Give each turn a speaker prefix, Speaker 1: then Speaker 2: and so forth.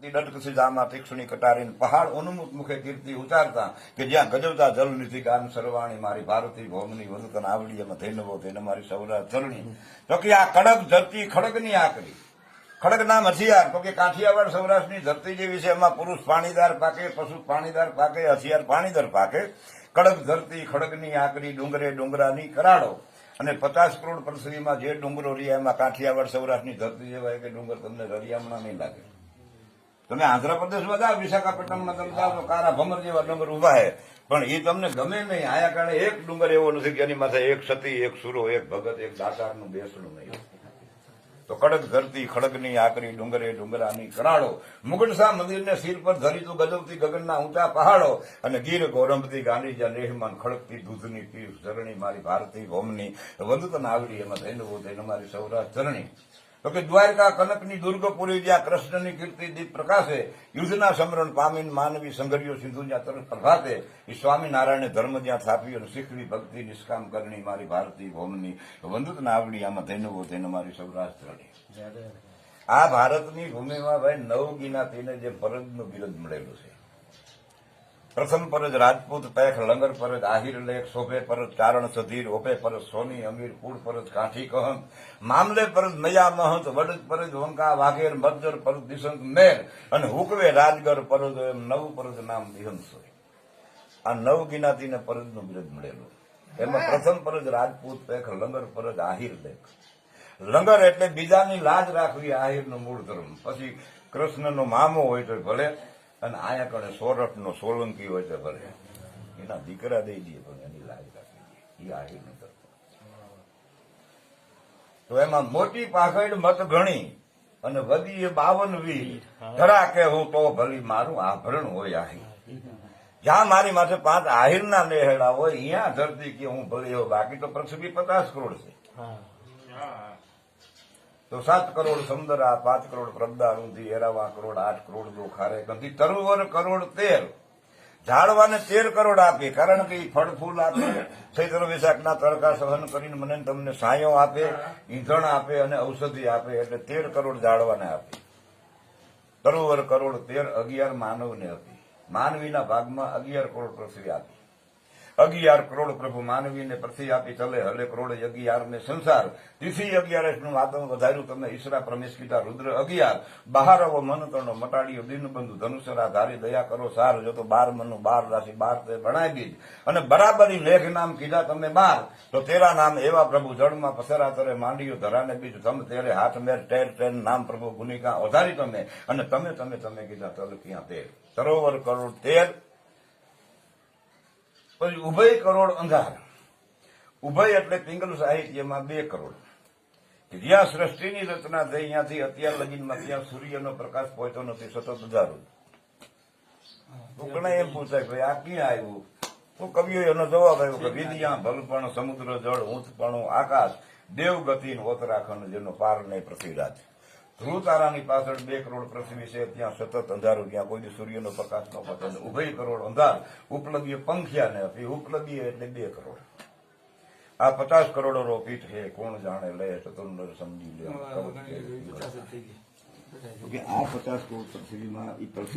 Speaker 1: ડટકસી જામાં તીક્ષ્ણી કટારીને પહાડ ઉન્મુખ મુખે કીર્તિ ઉચારતા કે જ્યાં ગજવતા જલ નીતિ ગાન સરવાણી મારી ભારતી ભૌમની વંદન આવડી એમાં થઈને તેને મારી સૌરાષ્ટ્ર ચરણી. તો કે આ કડક ધરતી ખડગની આકરી, ખડગ નામ હથિયાર. તો કે કાઠિયાવાડ સૌરાષ્ટ્રની ધરતી જેવી છે, એમાં પુરુષ પાણીદાર પાકે, પશુ પાણીદાર પાકે, હથિયાર પાણીદાર પાકે. કડક ધરતી ખડગની આકરી, ડુંગરે ડુંગરાની કરાડો. અને 50 કરોડ પૃથ્વીમાં જે ડુંગરો રહ્યા એમાં કાઠિયાવાડ સૌરાષ્ટ્રની ધરતી જેવા કે ડુંગર તમને રળિયામણા નહીં લાગે. તમે આંધ્રપ્રદેશમાં જાઓ, વિશાખાપટ્ટનમમાં તમે જાઓ તો કારા ભમર જેવા ડુંગર ઉભા છે, પણ એ તમને ગમે નહીં. આયા કારણે એક ડુંગર એવો નથી કે એની માથે એક સતી, એક સુરો, એક ભગત, એક દાતારનું બેસણું નહીં. તો કડક ધરતી ખડગની આકરી, ડુંગરે ડુંગરાની કરાડો. મુગટસા મંદિરને સિર પર ધરી તું ગજવતી ગગનના ઊંચા પહાડો. અને ગીર ગોરંભતી ગાંડીજા નેહમાન ખડકતી દૂધની પીર ચરણી મારી ભારતી ભૌમની વંદન આવડી એમાં થઈને મારી સૌરાષ્ટ્ર ચરણી. તો કે દ્વારકા કનકની દુર્ગપુરી જ્યાં કૃષ્ણની કીર્તિ દીપ પ્રકાશે, યુદ્ધના સમરણ પામીને માનવી સંઘર્યો સિંધુ જ્યાં તરફ પ્રભાતે, એ સ્વામિનારાયણે ધર્મ જ્યાં સ્થાપ્યો અને શીખવી ભક્તિ નિષ્કામ કરણી મારી ભારતી ભૌમની વંદન આવડી આમાં તેને મારી સૌરાષ્ટ્ર. આ ભારતની ભૂમિમાં ભાઈ 9 ગિનાતીને જે પરજનું બિરદ મળેલું છે. પ્રથમ પરજ રાજપૂત પેખ, લંગર પરજ આહિર લેખ, શોભે પરજ ચારણ સધીર, ઓપે પરજ સોની અમીર, કુળ પરજ કાઠી કહંત, મામલે પરજ મયા મહંત, વડજ પરજ વંકા વાઘેર, મજ્જર પરજ દિશંત મેર, અને હુકવે રાજગર પરજ એમ 9 પરજ નામ દિહંત. આ 9 ગિનાતીને પરજનું બિરદ મળેલું. એમાં પ્રથમ પરજ રાજપૂત પેખ, લંગર પરજ આહિર લેખ. લંગર એટલે બીજાની લાજ રાખવી, આહિરનું મૂળ ધર્મ. પછી કૃષ્ણનો મામો હોય તો ભલે, અને આયા કણે સોરઠનો સોલંકી હોય તો ભલે, એના દીકરા દઈ દઈએ પણ એની લાજ રાખી દઈએ. એ આહિરનું ધર્મ. તો એમાં મોટી પાઘડ મત ઘણી અને વધી 52 વીર, ધરા કે હું તો ભલી મારું આભરણ હોય આહિર. જ્યાં મારી માથે 5 આહિરના નેહડા હોય, અહીંયા ધરતી કે હું ભલે એવો. બાકી તો પૃથ્વી 50 કરોડ છે. તો 7 કરોડ સમુદ્રા, 5 કરોડ પ્રબદા ઊંધી, 11 કરોડ, 8 કરોડ દો ખારે કંથી, તરુવર કરોડ 13. ઝાડવાને 13 કરોડ આપે, કારણ કે ફળ ફૂલ આપે, ચૈત્ર વૈશાખના તડકા સહન કરીને મને તમને સાયો આપે, ઈંધણ આપે અને ઔષધિ આપે. એટલે 13 કરોડ ઝાડવાને આપે. તરુવર કરોડ 13, 11 માનવને આપી. માનવીના ભાગમાં 11 કરોડ પૃથ્વી આપી. 11 કરોડ પ્રભુ માનવીને પૃથ્વી આપી. ચલે હલે કરોડ 11 ને સંસાર. તિથિ 11 નું આદમ વધાર્યું તમે, ઈશરા પ્રમેશ કીધા રુદ્ર 11. બહાર આવો મન તણો મટાડ્યો દિનબંધુ, ધનુષરા ધારી દયા કરો સાર. જો તો 12 મનનું 12 રાશિ 12 તે ભણાવી દીધ. અને બરાબરી લેખ નામ કીધા તમે 12. તો 13 નામ એવા પ્રભુ જળમાં પસરા તરે માંડ્યો ધરાને બીજ. તમ તેરે હાથ મેર ટેર ટેર નામ પ્રભુ ગુનિકા ઓધારી તમે. અને તમે કીધા તલ ક્યાં 13. સરોવર કરોડ 13. પછી ઉભય કરોડ અંધાર. ઉભય એટલે પિંગલ સાહિત્યમાં 2 કરોડ. જ્યાં સૃષ્ટિની રચના થઈ અહીંયાથી અત્યાર લગીનમાં ત્યાં સૂર્યનો પ્રકાશ પહોંચતો નથી, સતત અંધારું. ઘણા એમ પૂછાય ભાઈ આ ક્યાં આવ્યું? તો કવિઓ એનો જવાબ આવ્યો કે વિદ્યા ભલપણ સમુદ્ર જળ ઊંચપણું આકાશ, દેવગતિ ઉત્તરાખંડ જેનો પાર નહીં પૃથ્વીરાજ. ધ્રુવ તારાની પાછળ 2 કરોડ પૃથ્વી છે, ત્યાં સતત અંધારું, ત્યાં કોઈ સૂર્યનો પ્રકાશ ન પહોંચે. ઉભય કરોડ અંધાર. ઉપલબ્ધિ પંખ્યા ને આપી. ઉપલબ્ધિ એટલે 2 કરોડ. આ 50 કરોડનો પીઠ છે, કોણ જાણે લે ચતુર્નર સમજી લે. આ 50 કરોડ પૃથ્વીમાં એ પૃથ્વી